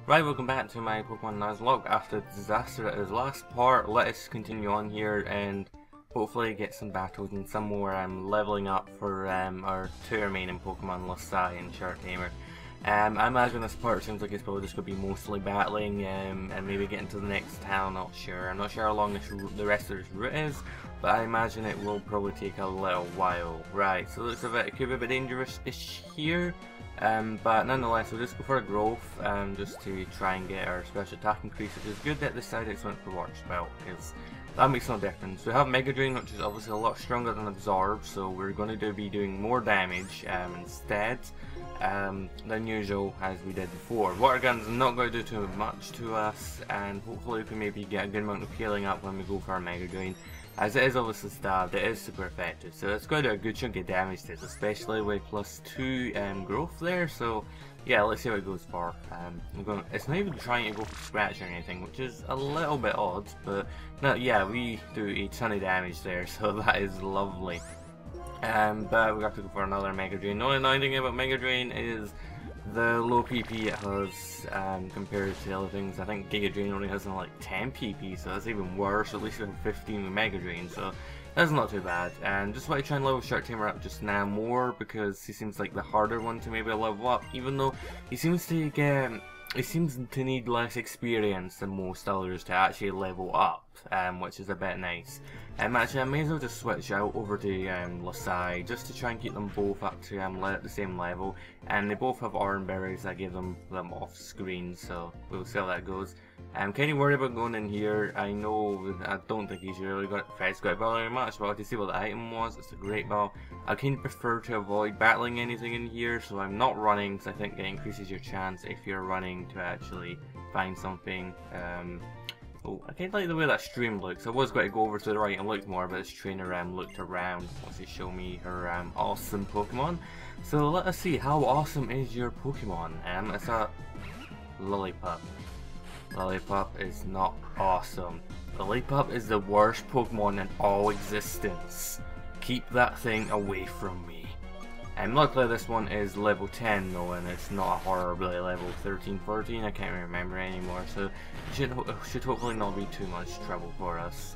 Right, welcome back to my Pokemon Nuzlocke. After the disaster at his last part, let us continue on here and hopefully get some battles and some more leveling up for our two remaining Pokemon, Sigh and Tamer. I imagine this part seems like it's probably just going to be mostly battling and maybe getting to the next town, not sure. I'm not sure how long the rest of this route is, but I imagine it will probably take a little while. Right, so it could be a bit dangerous-ish here. But nonetheless, we'll just go for a growth just to try and get our special attack increase. It is good that this side it's went for Water Spell, because that makes no difference. We have Mega Drain, which is obviously a lot stronger than Absorb, so we're going to be doing more damage instead than usual, as we did before. Water Gun's not going to do too much to us, and hopefully we can maybe get a good amount of healing up when we go for our Mega Drain. As it is obviously stabbed, it is super effective, so it's going to do a good chunk of damage to us, especially with +2 growth there. So yeah, let's see what it goes for. It's not even trying to go for scratch or anything, which is a little bit odd, but no, yeah, we do a ton of damage there, so that is lovely. But we have to go for another Mega Drain. The only annoying thing about Mega Drain is the low PP it has compared to other things. I think Giga Drain only has like 10 PP, so that's even worse. At least we have 15 with Mega Drain, so that's not too bad. And just want to try and level Tamer up just now more, because he seems like the harder one to maybe level up, even though he seems to need less experience than most others to actually level up, which is a bit nice. Actually, I may as well just switch out over to Sigh, just to try and keep them both up to the same level. And they both have orange berries. I gave them off screen, so we'll see how that goes. I'm kind of worried about going in here. I don't think he's really got Fred's got ball very much, but to see what the item was, it's a great ball. I kind of prefer to avoid battling anything in here, so I'm not running, because I think it increases your chance if you're running to actually find something. Oh, I kind of like the way that stream looks. I was going to go over to the right and look more, but this trainer looked around, wants to show me her awesome Pokemon. So let us see, how awesome is your Pokemon? It's a Lillipup. Lillipup is not awesome. Lillipup is the worst Pokemon in all existence. Keep that thing away from me. And luckily this one is level 10 though, and it's not a horribly level 13, 14, I can't remember anymore, so it should hopefully not be too much trouble for us.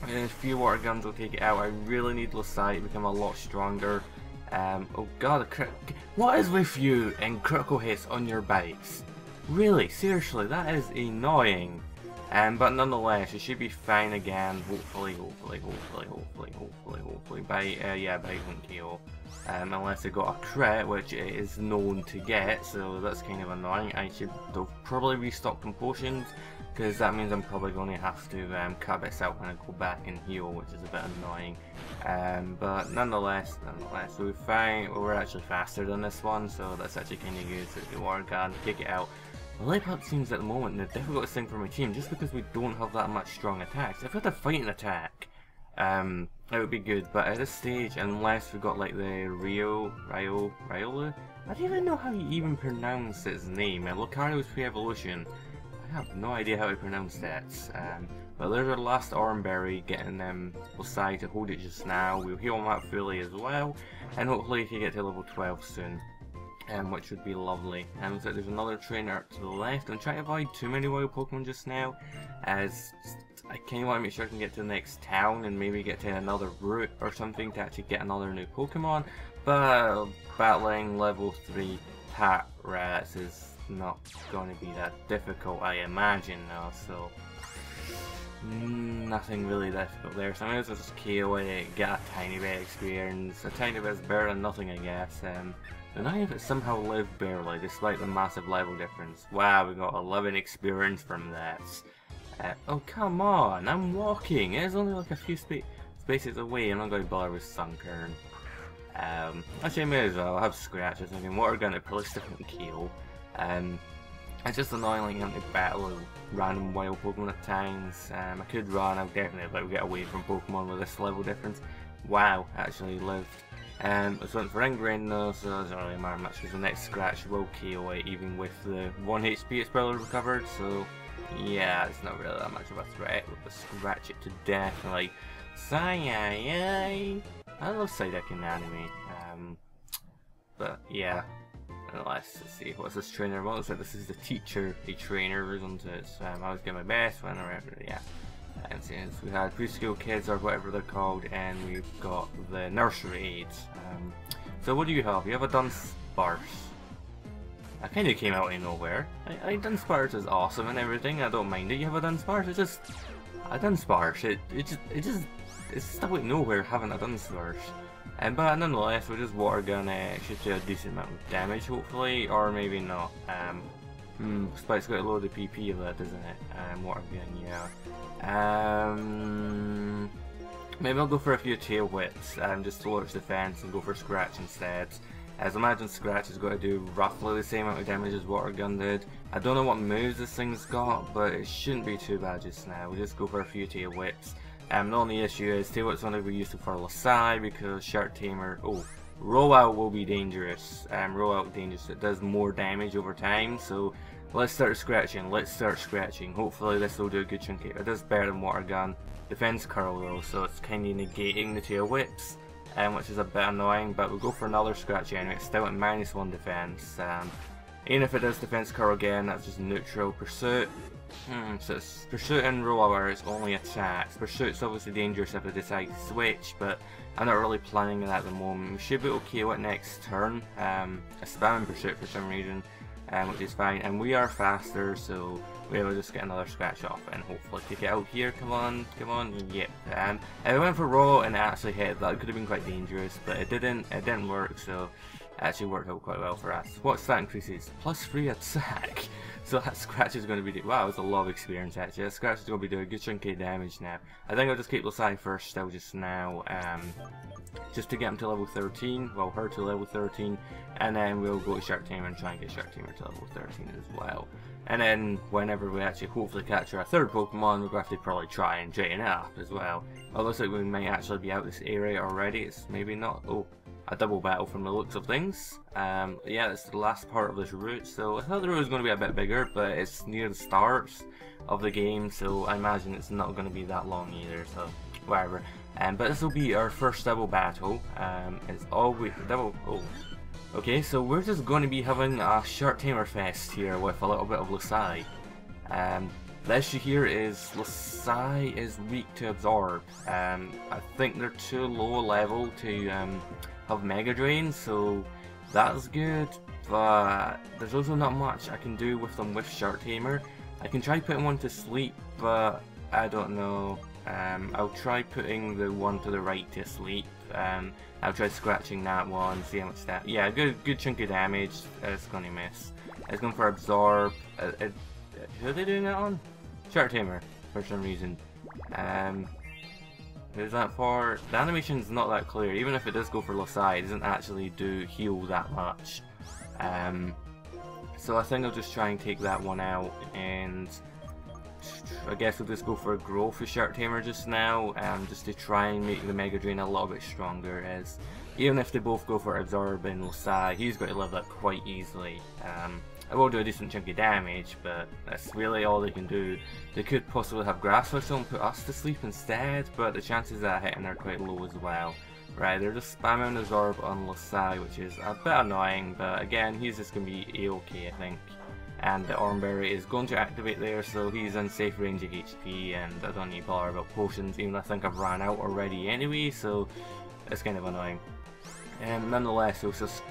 A few water guns will take it out. I really need Sigh to become a lot stronger. Oh god, what is with you and critical hits on your bites? Really, seriously, that is annoying. But nonetheless, it should be fine again. Hopefully, by won't KO. Unless it got a crit, which it is known to get, so that's kind of annoying. I should probably restock some potions, because that means I'm probably going to have to cut bits out when I go back and heal, which is a bit annoying. But nonetheless, we're fine. We're actually faster than this one, so that's actually kind of good. So the water gun, take it out. Lillipup seems at the moment the difficult thing for my team, just because we don't have that much strong attacks. If we had a fighting attack, it would be good, but at this stage, unless we got like the Riolu, I don't even know how you even pronounce his name. Lucario's pre-evolution, I have no idea how to pronounce that. But there's our last Oranberry, getting Sigh to hold it just now. We'll heal him up fully as well, and hopefully he can get to level 12 soon. Which would be lovely. So there's another trainer to the left. I'm trying to avoid too many wild Pokemon just now, as I kind of want to make sure I can get to the next town and maybe get to another route or something to actually get another new Pokemon. But battling level 3 Pat Rats is not going to be that difficult, I imagine now. So nothing really difficult there. So I may as well just KO it, get a tiny bit of experience. A tiny bit is better than nothing, I guess. And I have somehow lived barely, despite the massive level difference. Wow, we got 11 experience from that. Oh come on, I'm walking. It's only like a few spaces away. I'm not going to bother with Sunkern. Actually, I may as well. I have scratches. I mean, water gun it probably still won't kill. It's just annoying like having to battle random wild Pokemon at times. I could run. I'll definitely get away from Pokemon with this level difference. Wow, actually lived. So went for Ingrain though, so it doesn't really matter much because the next scratch will KO it even with the 1 HP it's probably recovered, so yeah, it's not really that much of a threat. We'll just scratch it to death and like, Sigh, I love Psyduck in anime. But yeah, nonetheless, let's see, what's this trainer? Well, looks like this is the teacher, a trainer, isn't it? So, I always get my best when I remember, yeah. And since we had preschool kids or whatever they're called, and we've got the nursery aides. So what do you have? You have a Dunsparce. I kind of came out of nowhere. Dunsparce is awesome and everything. I don't mind it. You have a Dunsparce. It's just a Dunsparce. It's stuck out of nowhere having a Dunsparce. But nonetheless, we'll just water gun it. Should do a decent amount of damage, hopefully, or maybe not. Spike's got a load of PP of that, doesn't it? Water gun, yeah. Maybe I'll go for a few tail whips, just to lower its defense and go for Scratch instead. As I imagine Scratch is going to do roughly the same amount of damage as Water Gun did. I don't know what moves this thing's got, but it shouldn't be too bad just now. We'll just go for a few tail whips. The only issue is tail whips only be useful for Sigh because Shark Tamer. Oh, rollout will be dangerous. Rollout dangerous. It does more damage over time. So let's start scratching. Hopefully this will do a good chunk. It does better than Water Gun. Defense curl though, so it's kind of negating the tail whips. Which is a bit annoying, but we'll go for another scratch anyway. It's still at -1 defense. Even if it does defense curl again, that's just neutral. Pursuit. So it's Pursuit and Roll Hour is only attacks. Pursuit's obviously dangerous if I decide to switch, but I'm not really planning it at the moment. We should be okay with next turn. I spam Pursuit for some reason, which is fine. And we are faster, so we'll just get another scratch off and hopefully take it out here. Come on, yep. I went for roll and it actually hit. That could have been quite dangerous, but it didn't work, so it actually worked out quite well for us. What's that increases? +3 attack. So that scratch is going to be, wow, it's a lot of experience actually. That scratch is going to be doing a good chunk of damage now. I think I'll just keep Sigh first still just now, just to get him to level 13, well her to level 13, and then we'll go to Shark Tamer and try and get Shark Tamer to level 13 as well. And then whenever we actually hopefully catch our third Pokemon, we're going to have to probably try and train it up as well. It looks like we might actually be out this area already. It's maybe not, oh, a double battle from the looks of things. Yeah, it's the last part of this route, so I thought the route was going to be a bit bigger, but it's near the start of the game, so I imagine it's not going to be that long either, so whatever. But this will be our first double battle. It's always double, oh. Okay, so we're just going to be having a Shark Tamer fest here with a little bit of Sigh. The issue here is Sigh is weak to Absorb. I think they're too low level to have Mega Drain, so that's good, but there's also not much I can do with them with Shark Tamer. I can try putting one to sleep, but I don't know. I'll try putting the one to the right to sleep. I'll try scratching that one, see how much that. Yeah, good chunk of damage. It's gonna miss. It's going for Absorb. Who are they doing that on? Shark Tamer, for some reason. Who's that for? The animation's not that clear. Even if it does go for Sigh, it doesn't actually do heal that much. So I think I'll just try and take that one out, and I guess we'll just go for a growth for Shark Tamer just now, just to try and make the Mega Drain a little bit stronger, as even if they both go for Absorb and Sigh, he's going to live that quite easily. It will do a decent chunk of damage, but that's really all they can do. They could possibly have Grass Whistle and put us to sleep instead, but the chances of that hitting are quite low as well. Right, they're just spamming Absorb on Sigh, which is a bit annoying, but again, he's just going to be A-okay, I think. And the Oranberry is going to activate there, so he's in safe range of HP, and I don't need to bother about potions, even though I think I've ran out already anyway, so it's kind of annoying. Nonetheless, it was just,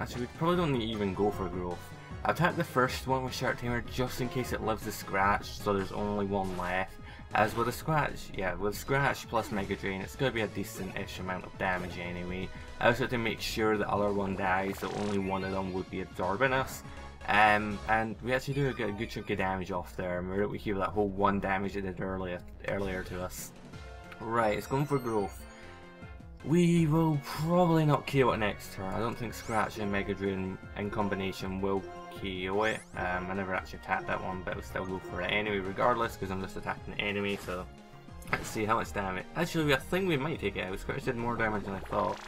actually we probably don't need to even go for growth. I attacked the first one with Shark Tamer just in case it lives the scratch, so there's only one left. As with a scratch, yeah, with scratch plus Mega Drain, it's going to be a decent-ish amount of damage anyway. I also have to make sure the other one dies, so only one of them would be absorbing us. And we actually do get a good chunk of damage off there, and we heal that whole 1 damage it did earlier to us. Right, it's going for growth. We will probably not KO it next turn. I don't think Scratch and Mega Drain in combination will KO it. I never actually attacked that one, but I'll still go for it anyway regardless, because I'm just attacking the enemy, so let's see how much damage. Actually, I think we might take it out. Scratch did more damage than I thought.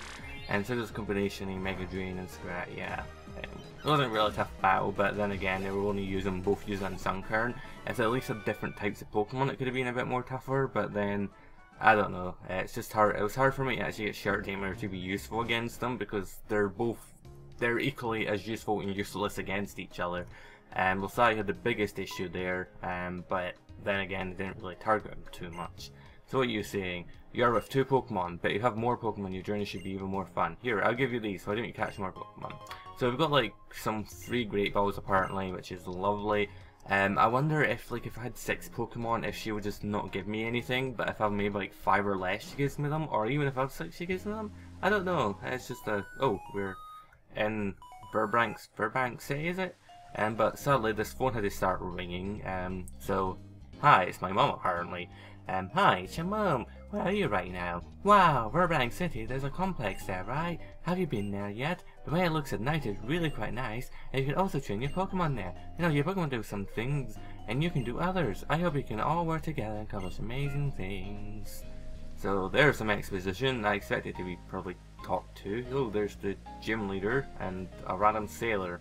And so this combination of Mega Drain and Scratch, yeah. It wasn't really a tough battle, but then again, they were only both using Sunkern. It's at least a different types of Pokemon. It could have been a bit more tougher, but then I don't know. It's just hard. It was hard for me to actually get Shark Tamer to be useful against them, because they're both they're equally as useful and useless against each other. Well, Sigh had the biggest issue there, but then again, they didn't really target him too much. So what are you saying? You're with 2 Pokemon, but you have more Pokemon, your journey should be even more fun. Here, I'll give you these, why don't you catch more Pokemon? So we've got like some 3 Great Balls apparently, which is lovely. I wonder if like if I had 6 Pokemon, if she would just not give me anything, but if I've maybe like 5 or less, she gives me them, or even if I have 6, she gives me them. I don't know. It's just a we're in Burbank City, is it? But sadly, this phone had to start ringing. So hi, it's my mum apparently. Hi, it's your mum. Where are you right now? Wow, Burbank City, there's a complex there, right? Have you been there yet? The way it looks at night is really quite nice, and you can also train your Pokemon there. You know, your Pokemon do some things, and you can do others. I hope you can all work together and accomplish amazing things. So there's some exposition. I expect it to be probably top 2. Oh, there's the gym leader and a random sailor.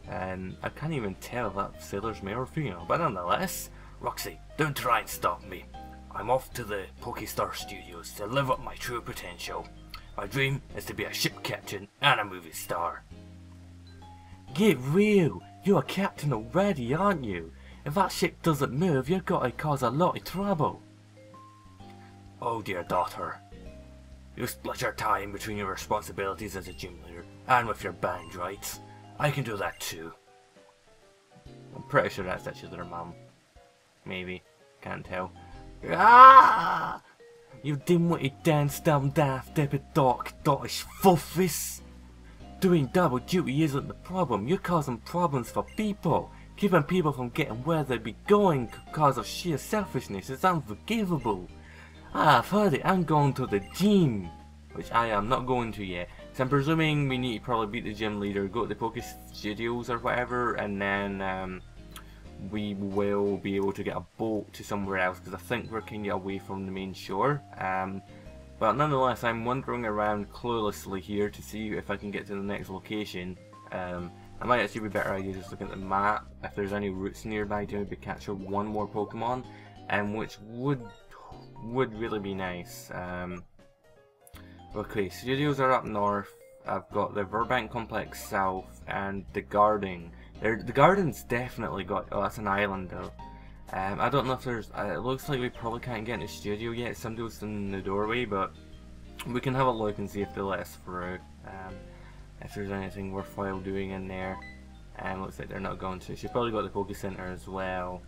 And I can't even tell if that sailor's male or female, but nonetheless. Roxy, don't try and stop me. I'm off to the Pokestar Studios to live up my true potential. My dream is to be a ship captain and a movie star. Get real! You're a captain already, aren't you? If that ship doesn't move, you're going to cause a lot of trouble. Oh dear daughter. You split your time between your responsibilities as a gym leader and with your band rights. I can do that too. I'm pretty sure that's actually their mum. Maybe. Can't tell. Ah! You dim-witted dance dumb daft debit dottish fuffies! Doing double duty isn't the problem, you're causing problems for people. Keeping people from getting where they'd be going because of sheer selfishness is unforgivable. I've heard it, I'm going to the gym. Which I am not going to yet. So I'm presuming we need to probably beat the gym leader, go to the Poke Studios or whatever, and then we will be able to get a boat to somewhere else, because I think we're kind of away from the main shore. But nonetheless, I'm wandering around cluelessly here to see if I can get to the next location. I might actually be better idea just looking at the map, if there's any routes nearby to maybe capture one more Pokemon, which would really be nice. Okay, studios are up north. I've got the Burbank Complex south and the Garden. The Garden's definitely got. Oh, that's an island though. I don't know if there's. It looks like we probably can't get in the studio yet. Somebody's in the doorway, but we can have a look and see if they let us through. If there's anything worthwhile doing in there. Looks like they're not going to. She's probably got the Poke Center as well.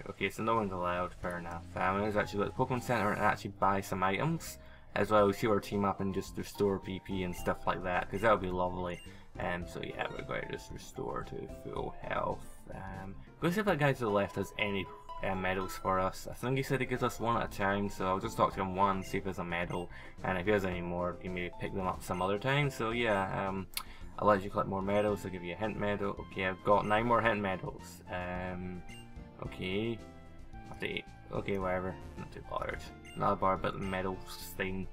Okay, so no one's allowed, fair enough. There's actually got the Pokemon Center and actually buy some items as well. See our team up and just restore PP and stuff like that, because that would be lovely. So yeah, we're going to just restore to full health. Go see if that guy to the left has any medals for us. I think he said he gives us one at a time, so I'll just talk to him once, see if there's a medal, and if he has any more, he may pick them up some other time. So yeah, I'll let you collect more medals. I'll give you a hint medal. Okay, I've got 9 more hint medals. Okay, okay, whatever, not too bothered. Not bothered about the medals thing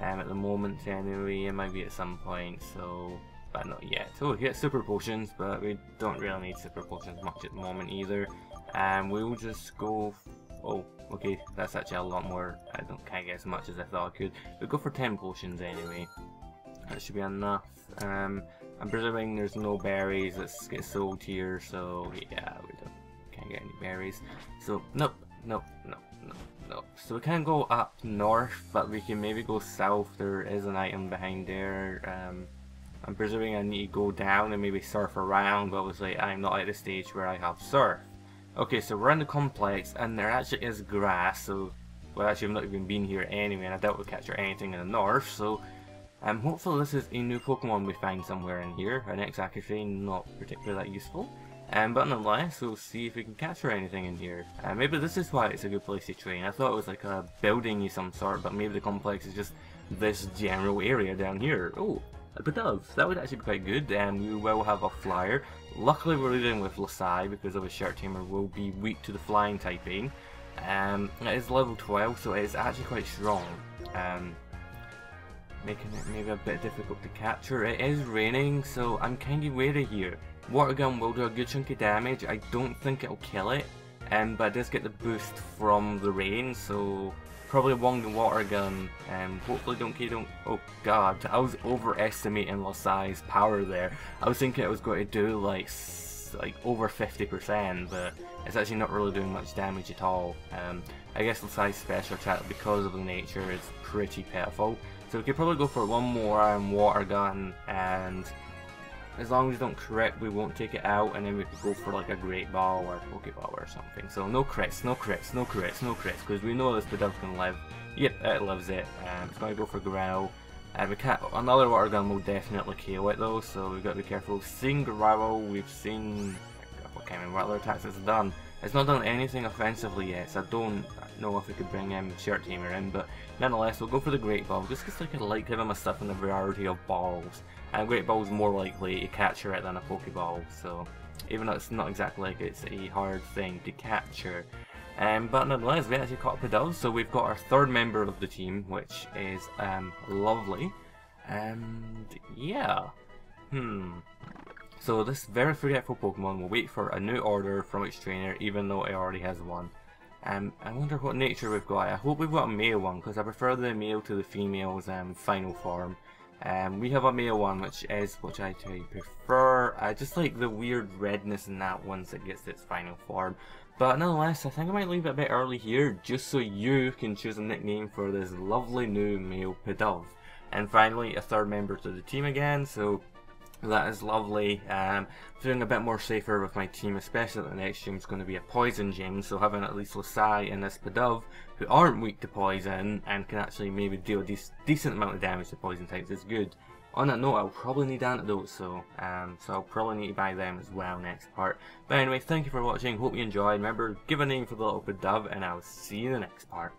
at the moment anyway. It might be at some point, so, but not yet. So we get super potions, but we don't really need super potions much at the moment either. We'll just go, oh, okay, that's actually a lot more. Can't get as much as I thought I could. We'll go for 10 potions anyway. That should be enough. I'm presuming there's no berries that get sold here, so yeah, we can't get any berries. So nope. So we can't go up north, but we can maybe go south. There is an item behind there. I'm presuming I need to go down and maybe surf around, but obviously I'm not at the stage where I have surf. Okay, so we're in the complex, and there actually is grass. So, well, actually I've not even been here anyway, and I doubt we'll capture anything in the north. So, hopefully this is a new Pokemon we find somewhere in here. An X-Active, not particularly that useful. But nonetheless, we'll see if we can capture anything in here. Maybe this is why it's a good place to train. I thought it was like a building of some sort, but maybe the complex is just this general area down here. Oh, a Bidove. That would actually be quite good, and we will have a flyer. Luckily we're dealing with Sigh, because of a Shirt Tamer will be weak to the flying typing. It is level 12, so it is actually quite strong. Making it maybe a bit difficult to capture. It is raining, so I'm kind of wary here. Water Gun will do a good chunk of damage. I don't think it'll kill it, but it does get the boost from the rain, so probably one water gun. Hopefully don't. Oh god, I was overestimating Sigh's power there. I was thinking it was going to do like over 50%, but it's actually not really doing much damage at all. I guess Sigh's special attack, because of the nature, is pretty pitiful. So we could probably go for one more water gun, and as long as we don't crit, we won't take it out, and then we could go for like a Great Ball or a Pokeball or something. So no crits, no crits, no crits, no crits, because we know this Pidove can live. Yep, it lives it. It's going to go for Growl. We can't. Another water gun will definitely KO it though, so we've got to be careful. Seen Growl, we've seen. I can't remember what other attacks it's done. It's not done anything offensively yet, so I don't know if we could bring Shirt Tamer in, but nonetheless, we'll go for the Great Ball, just because I like giving my stuff in a variety of balls. And a Great Ball is more likely to capture it than a Pokeball, so even though it's not exactly like it's a hard thing to capture. But nonetheless, we actually caught Pidove, so we've got our third member of the team, which is lovely. And yeah, so this very forgetful Pokemon will wait for a new order from its trainer, even though it already has one. I wonder what nature we've got. I hope we've got a male one, because I prefer the male to the female's final form. We have a male one, which I prefer. I just like the weird redness in that once it gets its final form. But nonetheless, I think I might leave it a bit early here, just so you can choose a nickname for this lovely new male Pidove. And finally, a third member to the team again, so that is lovely. Feeling a bit more safer with my team, especially that the next gym is going to be a poison gym, so having at least Sigh and this Pidove, who aren't weak to poison and can actually maybe deal a decent amount of damage to poison types, is good. On that note, I'll probably need antidotes, so I'll probably need to buy them as well next part. But anyway, thank you for watching, hope you enjoyed. Remember, give a name for the little Pidove, and I'll see you in the next part.